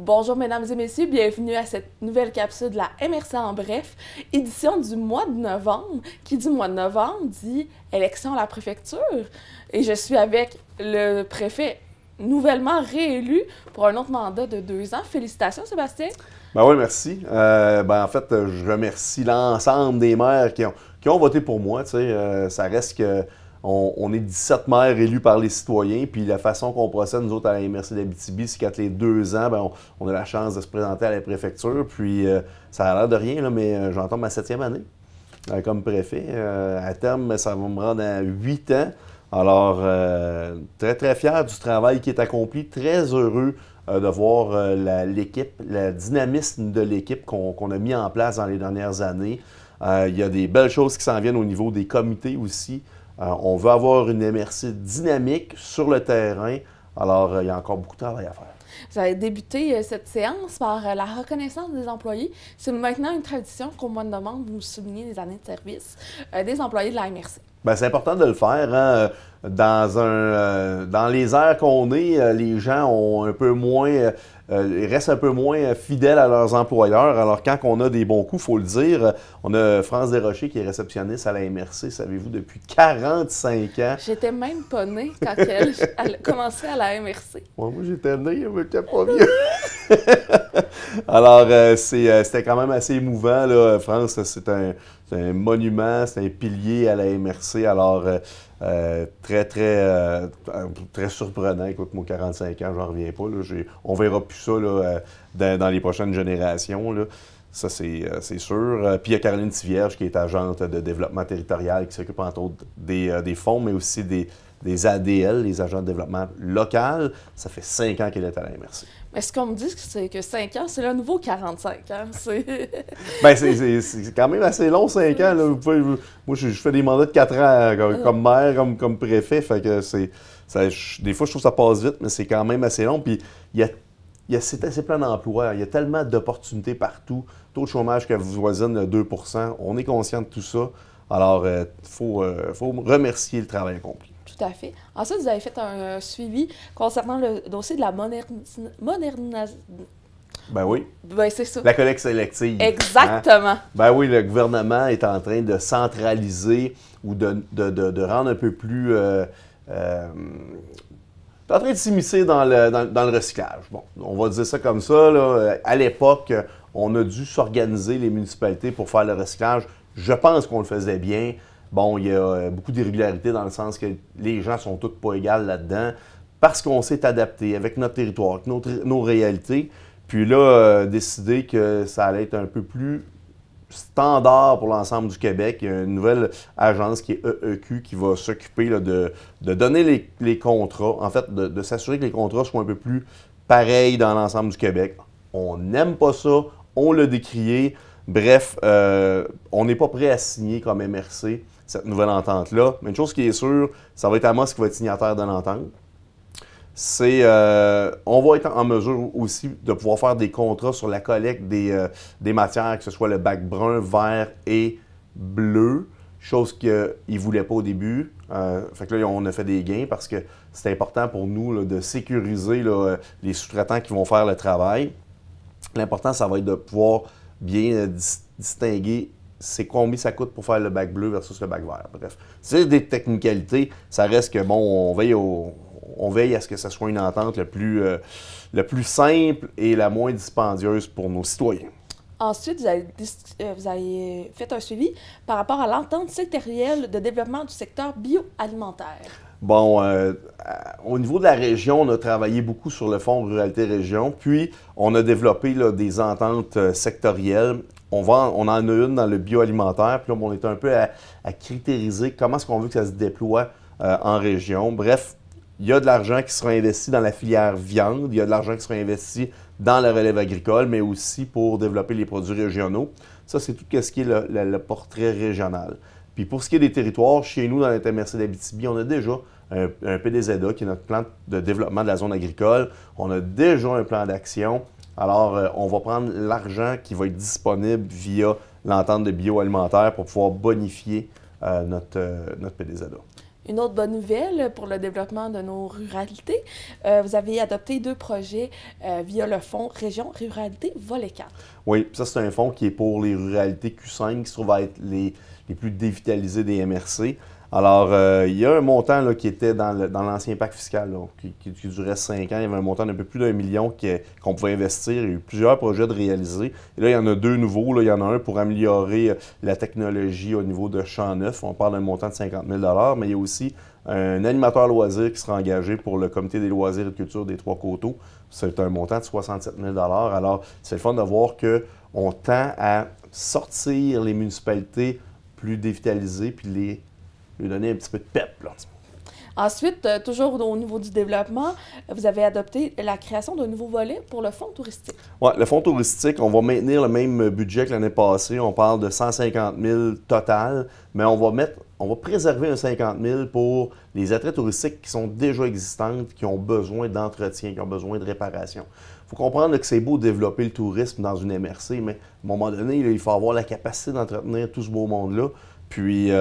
Bonjour mesdames et messieurs, bienvenue à cette nouvelle capsule de la MRC en bref, édition du mois de novembre. Qui dit mois de novembre dit élection à la préfecture. Et je suis avec le préfet nouvellement réélu pour un autre mandat de 2 ans. Félicitations Sébastien. Ben oui, merci. En fait, je remercie l'ensemble des maires qui ont voté pour moi. Ça reste que on est 17 maires élus par les citoyens, puis la façon qu'on procède, nous autres, à la MRC d'Abitibi, c'est qu'à les 2 ans, on a la chance de se présenter à la préfecture, puis ça a l'air de rien, là, mais j'entends ma 7e année comme préfet. À terme, ça va me rendre à 8 ans. Alors, très, très fier du travail qui est accompli, très heureux de voir l'équipe, le dynamisme de l'équipe qu'on a mis en place dans les dernières années. Il y a des belles choses qui s'en viennent au niveau des comités aussi. On veut avoir une MRC dynamique sur le terrain. Alors, il y a encore beaucoup de travail à faire. Vous avez débuté cette séance par la reconnaissance des employés. C'est maintenant une tradition qu'au mois de novembre, vous soulignez les années de service des employés de la MRC. Bien, c'est important de le faire. Hein? Dans les airs qu'on est, les gens ont un peu moins, restent un peu moins fidèles à leurs employeurs. Alors, quand on a des bons coups, il faut le dire, on a France Desrochers qui est réceptionniste à la MRC, savez-vous, depuis 45 ans. J'étais même pas née quand elle a commencé à la MRC. Ouais, moi, j'étais née, mais j'étais pas vieux. Alors, c'était quand même assez émouvant, là. France, c'est un monument, c'est un pilier à la MRC. Alors, très surprenant. Écoute, moi, 45 ans, j'en reviens pas. Là. On verra plus ça là, dans les prochaines générations. Là. Ça, c'est sûr. Puis il y a Caroline Tivierge qui est agente de développement territorial, qui s'occupe entre autres des fonds, mais aussi des ADL, les agents de développement local. Ça fait 5 ans qu'elle est à la MRC. Mais ce qu'on me dit, c'est que 5 ans, c'est le nouveau 45 ans. C'est quand même assez long, 5 ans. Là. Moi, je fais des mandats de 4 ans comme maire, comme préfet. Fait que des fois, je trouve que ça passe vite, mais c'est quand même assez long. Puis c'est assez plein d'emplois. Il y a tellement d'opportunités partout. Taux de chômage qui voisine de 2 %. On est conscient de tout ça. Alors, il faut remercier le travail accompli. Tout à fait. Ensuite, vous avez fait un suivi concernant le dossier de la modernisation. Ben oui. Ben, c'est ça. La collecte sélective. Exactement. Hein? Ben oui, le gouvernement est en train de centraliser ou de rendre un peu plus... est en train de s'immiscer dans le recyclage. Bon, on va dire ça comme ça. Là. À l'époque, on a dû s'organiser, les municipalités, pour faire le recyclage. Je pense qu'on le faisait bien. Bon, il y a beaucoup d'irrégularités dans le sens que les gens sont tous pas égaux là-dedans parce qu'on s'est adapté avec notre territoire, avec nos réalités. Puis là, décider que ça allait être un peu plus standard pour l'ensemble du Québec. Il y a une nouvelle agence qui est EEQ qui va s'occuper de donner les contrats, en fait, de s'assurer que les contrats soient un peu plus pareils dans l'ensemble du Québec. On n'aime pas ça, on l'a décrié. Bref, on n'est pas prêt à signer comme MRC cette nouvelle entente-là. Mais une chose qui est sûre, ça va être Amos qui va être signataire de l'entente. On va être en mesure aussi de pouvoir faire des contrats sur la collecte des matières, que ce soit le bac brun, vert et bleu, chose qu'ils ne voulaient pas au début. Fait que là, on a fait des gains parce que c'est important pour nous là, de sécuriser là, les sous-traitants qui vont faire le travail. L'important, ça va être de pouvoir bien distinguer c'est combien ça coûte pour faire le bac bleu versus le bac vert. Bref, c'est des technicalités. Ça reste que, bon, on veille à ce que ce soit une entente le plus simple et la moins dispendieuse pour nos citoyens. Ensuite, vous avez fait un suivi par rapport à l'entente sectorielle de développement du secteur bioalimentaire. Bon, au niveau de la région, on a travaillé beaucoup sur le Fonds Ruralité Région, puis on a développé là, des ententes sectorielles. On en a une dans le bioalimentaire, puis là, on est un peu à critériser comment est-ce qu'on veut que ça se déploie en région. Bref, il y a de l'argent qui sera investi dans la filière viande, il y a de l'argent qui sera investi dans la relève agricole, mais aussi pour développer les produits régionaux. Ça, c'est tout ce qui est le portrait régional. Puis pour ce qui est des territoires, chez nous, dans notre MRC d'Abitibi, on a déjà un PDZA, qui est notre plan de développement de la zone agricole. On a déjà un plan d'action. Alors, on va prendre l'argent qui va être disponible via l'entente de bioalimentaire pour pouvoir bonifier notre PDZA. Une autre bonne nouvelle pour le développement de nos ruralités, vous avez adopté 2 projets via le fonds Région Ruralité Volet 4. Oui, ça c'est un fonds qui est pour les ruralités Q5 qui se trouvent à être les plus dévitalisées des MRC. Alors, il y a un montant là, qui était dans l'ancien pacte fiscal, là, qui durait 5 ans. Il y avait un montant d'un peu plus d'1 million qu'on pouvait investir. Il y a eu plusieurs projets de réaliser. Et là, il y en a 2 nouveaux. Là. Il y en a un pour améliorer la technologie au niveau de Champ Neuf. On parle d'un montant de 50 000 mais il y a aussi un animateur loisir qui sera engagé pour le comité des loisirs et de culture des Trois-Coteaux. C'est un montant de 67 000 Alors, c'est le fun de voir qu'on tend à sortir les municipalités plus dévitalisées puis lui donner un petit peu de pep, là. Ensuite, toujours au niveau du développement, vous avez adopté la création d'un nouveau volet pour le fonds touristique. Oui, le fonds touristique, on va maintenir le même budget que l'année passée. On parle de 150 000 total, mais on va préserver un 50 000 pour les attraits touristiques qui sont déjà existantes, qui ont besoin d'entretien, qui ont besoin de réparation. Il faut comprendre que c'est beau de développer le tourisme dans une MRC, mais à un moment donné, là, il faut avoir la capacité d'entretenir tout ce beau monde-là. Puis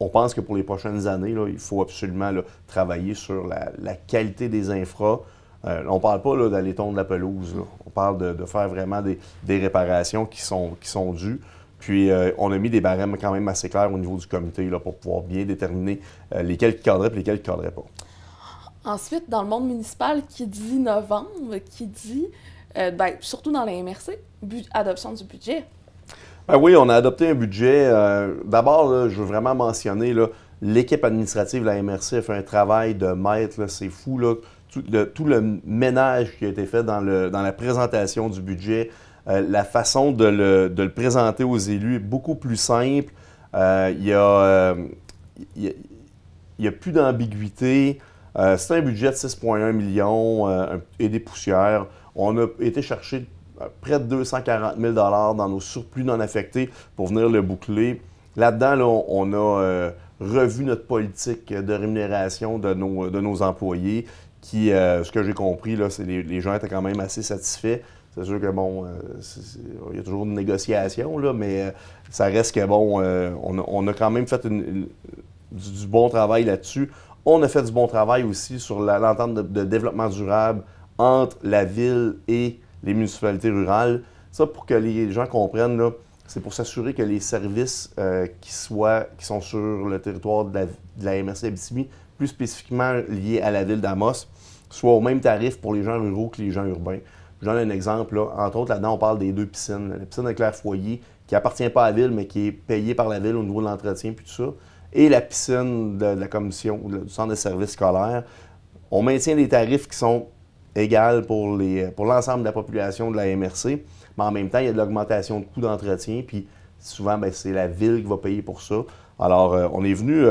on pense que pour les prochaines années, là, il faut absolument là, travailler sur la qualité des infras. On ne parle pas d'aller tondre la pelouse. Là. On parle de faire vraiment des réparations qui sont dues. Puis, on a mis des barèmes quand même assez clairs au niveau du comité là, pour pouvoir bien déterminer lesquels qui cadraient et lesquels qui ne cadraient pas. Ensuite, dans le monde municipal, qui dit novembre, qui dit, surtout dans la MRC, adoption du budget. Ben oui, on a adopté un budget. D'abord, là, je veux vraiment mentionner l'équipe administrative de la MRC a fait un travail de maître. C'est fou, là, tout le ménage qui a été fait dans la présentation du budget. La façon de le présenter aux élus est beaucoup plus simple. Il y a plus d'ambiguïté. C'est un budget de 6,1 millions et des poussières. On a été chercher près de 240 000 dans nos surplus non affectés pour venir le boucler. Là-dedans, là, on a revu notre politique de rémunération de nos employés qui, ce que j'ai compris, là, c'est les gens étaient quand même assez satisfaits. C'est sûr que, bon, il y a toujours une négociation, là, mais ça reste que, bon, on a quand même fait du bon travail là-dessus. On a fait du bon travail aussi sur l'entente de développement durable entre la ville et les municipalités rurales. Ça, pour que les gens comprennent, c'est pour s'assurer que les services qui sont sur le territoire de la MRC d'Abitibi, plus spécifiquement liés à la ville d'Amos, soient au même tarif pour les gens ruraux que les gens urbains. Je donne un exemple. Là. Entre autres, là-dedans, on parle des 2 piscines. La piscine de Claire-Foyer, qui n'appartient pas à la ville, mais qui est payée par la ville au niveau de l'entretien puis tout ça, et la piscine de la commission ou du centre de services scolaires. On maintient des tarifs qui sont égaux pour l'ensemble de la population de la MRC, mais en même temps, il y a de l'augmentation de coûts d'entretien, puis souvent, c'est la ville qui va payer pour ça. Alors, on est venu,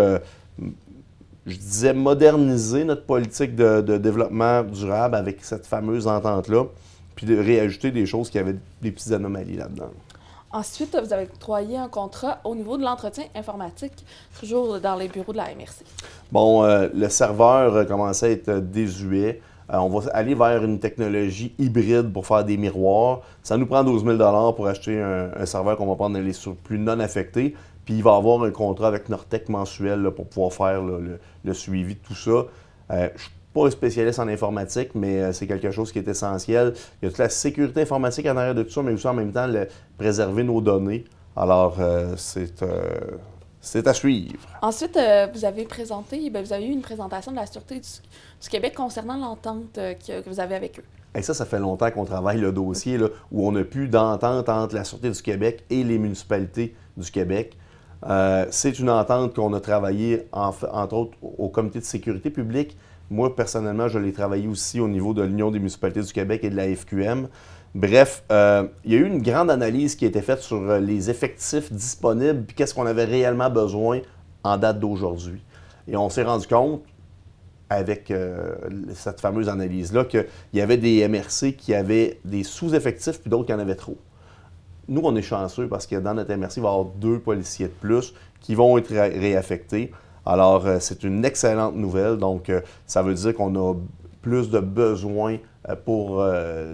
je disais, moderniser notre politique de développement durable avec cette fameuse entente-là, puis de réajouter des choses qui avaient des petites anomalies là-dedans. Ensuite, vous avez octroyé un contrat au niveau de l'entretien informatique, toujours dans les bureaux de la MRC. Bon, le serveur commençait à être désuet. On va aller vers une technologie hybride pour faire des miroirs. Ça nous prend 12 000 pour acheter un serveur qu'on va prendre dans les surplus non affectés. Puis il va y avoir un contrat avec Nortec mensuel là, pour pouvoir faire le suivi de tout ça. Je ne suis pas un spécialiste en informatique, mais c'est quelque chose qui est essentiel. Il y a toute la sécurité informatique en arrière de tout ça, mais aussi en même temps préserver nos données. Alors, c'est à suivre. Ensuite, vous avez eu une présentation de la Sûreté du Québec concernant l'entente que vous avez avec eux. Et ça fait longtemps qu'on travaille le dossier là, où on n'a plus d'entente entre la Sûreté du Québec et les municipalités du Québec. C'est une entente qu'on a travaillée, entre autres, au Comité de sécurité publique. Moi, personnellement, je l'ai travaillé aussi au niveau de l'Union des municipalités du Québec et de la FQM. Bref, il y a eu une grande analyse qui a été faite sur les effectifs disponibles et qu'est-ce qu'on avait réellement besoin en date d'aujourd'hui. Et on s'est rendu compte, avec cette fameuse analyse-là, qu'il y avait des MRC qui avaient des sous-effectifs puis d'autres qui en avaient trop. Nous, on est chanceux parce que dans notre MRC, il va y avoir 2 policiers de plus qui vont être réaffectés. Alors, c'est une excellente nouvelle. Donc, ça veut dire qu'on a plus de besoins pour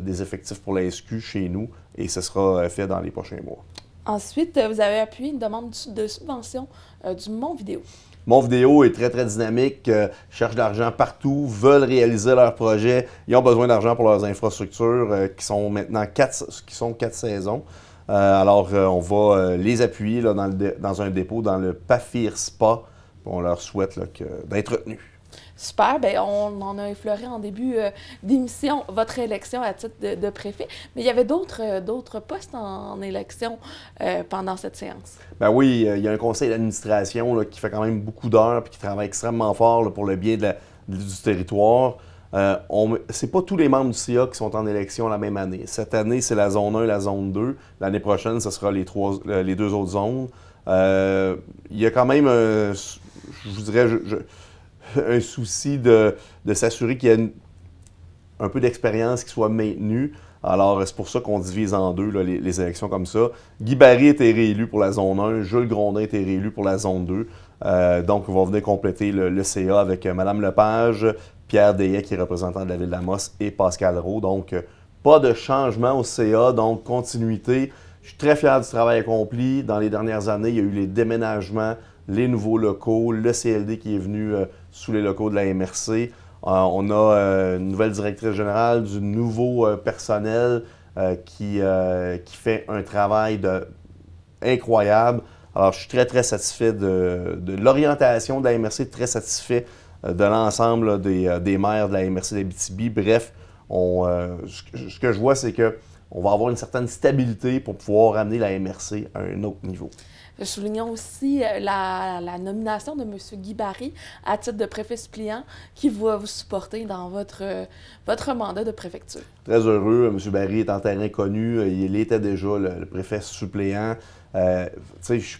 des effectifs pour la SQ chez nous et ce sera fait dans les prochains mois. Ensuite, vous avez appuyé une demande de subvention du Mont Vidéo. Mon vidéo est très, très dynamique, cherchent de l'argent partout, veulent réaliser leurs projets. Ils ont besoin d'argent pour leurs infrastructures qui sont maintenant 4 saisons. Alors, on va les appuyer là, dans un dépôt dans le Pafir Spa. On leur souhaite d'être retenus. Super, bien, on en a effleuré en début d'émission votre élection à titre de préfet, mais il y avait d'autres postes en élection pendant cette séance. Ben oui, il y a un conseil d'administration qui fait quand même beaucoup d'heures et qui travaille extrêmement fort là, pour le bien du territoire. C'est pas tous les membres du CA qui sont en élection la même année. Cette année, c'est la zone 1 et la zone 2. L'année prochaine, ce sera les deux autres zones. Il y a quand même, je vous dirais, un souci de s'assurer qu'il y a un peu d'expérience qui soit maintenue. Alors, c'est pour ça qu'on divise en deux là, les élections comme ça. Guy Barry était réélu pour la zone 1, Jules Grondin était réélu pour la zone 2. Donc, on va venir compléter le CA avec Mme Lepage, Pierre Dayet, qui est représentant de la ville d'Amos, et Pascal Roux. Donc, pas de changement au CA, donc continuité. Je suis très fier du travail accompli. Dans les dernières années, il y a eu les déménagements, les nouveaux locaux, le CLD qui est venu sous les locaux de la MRC. On a une nouvelle directrice générale, du nouveau personnel qui fait un travail incroyable. Alors, je suis très, très satisfait de l'orientation de la MRC, très satisfait de l'ensemble des maires de la MRC d'Abitibi. Bref, ce que je vois, c'est qu'on va avoir une certaine stabilité pour pouvoir amener la MRC à un autre niveau. Soulignons aussi la nomination de M. Guy Barry à titre de préfet suppléant qui va vous supporter dans votre mandat de préfecture. Très heureux. M. Barry est en terrain connu. Il était déjà le préfet suppléant. Tu sais, je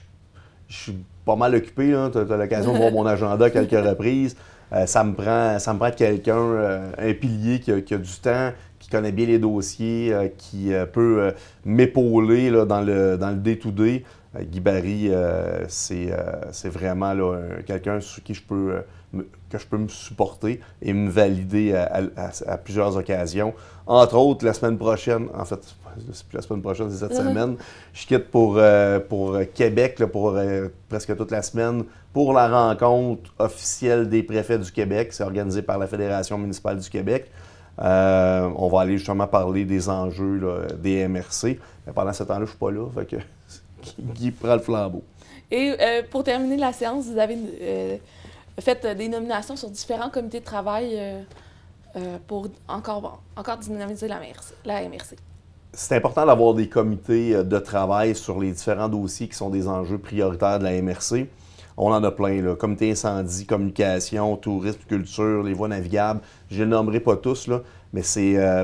suis pas mal occupé. Tu as l'occasion de voir mon agenda à quelques reprises. Ça me prend quelqu'un, un pilier qui a du temps, qui connaît bien les dossiers, qui peut m'épauler dans le day-to-day. Guy Barry, c'est vraiment quelqu'un sur qui que je peux me supporter et me valider à plusieurs occasions. Entre autres, la semaine prochaine, en fait, c'est plus la semaine prochaine, c'est cette semaine, je quitte pour Québec pour presque toute la semaine pour la rencontre officielle des préfets du Québec. C'est organisé par la Fédération municipale du Québec. On va aller justement parler des enjeux des MRC. Mais pendant ce temps-là, je ne suis pas là, fait que Guy prend le flambeau. Et pour terminer la séance, vous avez fait des nominations sur différents comités de travail pour encore dynamiser la MRC. C'est important d'avoir des comités de travail sur les différents dossiers qui sont des enjeux prioritaires de la MRC. On en a plein, là. Comité incendie, communication, tourisme, culture, les voies navigables. Je ne les nommerai pas tous, là, mais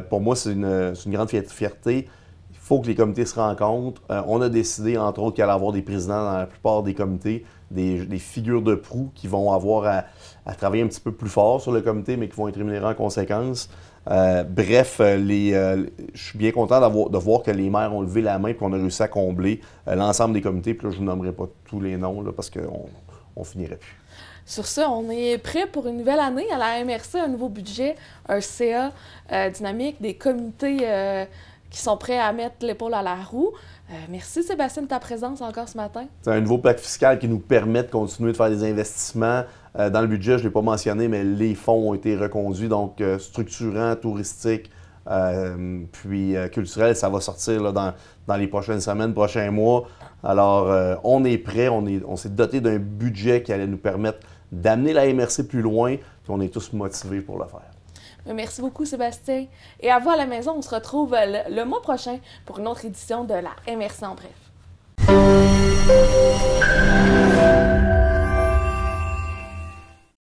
pour moi, c'est une grande fierté. Il faut que les comités se rencontrent. On a décidé, entre autres, qu'il allait y avoir des présidents dans la plupart des comités, des figures de proue qui vont avoir à travailler un petit peu plus fort sur le comité, mais qui vont être rémunérés en conséquence. Bref, je suis bien content de voir que les maires ont levé la main et qu'on a réussi à combler l'ensemble des comités. Puis là, je ne vous nommerai pas tous les noms là, parce qu'on finirait plus. Sur ce, on est prêt pour une nouvelle année à la MRC, un nouveau budget, un CA dynamique, des comités qui sont prêts à mettre l'épaule à la roue. Merci Sébastien de ta présence encore ce matin. C'est un nouveau pacte fiscal qui nous permet de continuer de faire des investissements. Dans le budget, je ne l'ai pas mentionné, mais les fonds ont été reconduits, donc structurants, touristiques, puis culturels, ça va sortir là, dans les prochaines semaines, prochains mois. Alors, on est prêt, on s'est doté d'un budget qui allait nous permettre d'amener la MRC plus loin, puis on est tous motivés pour le faire. Merci beaucoup, Sébastien. Et à vous à la maison, on se retrouve le mois prochain pour une autre édition de la MRC en bref.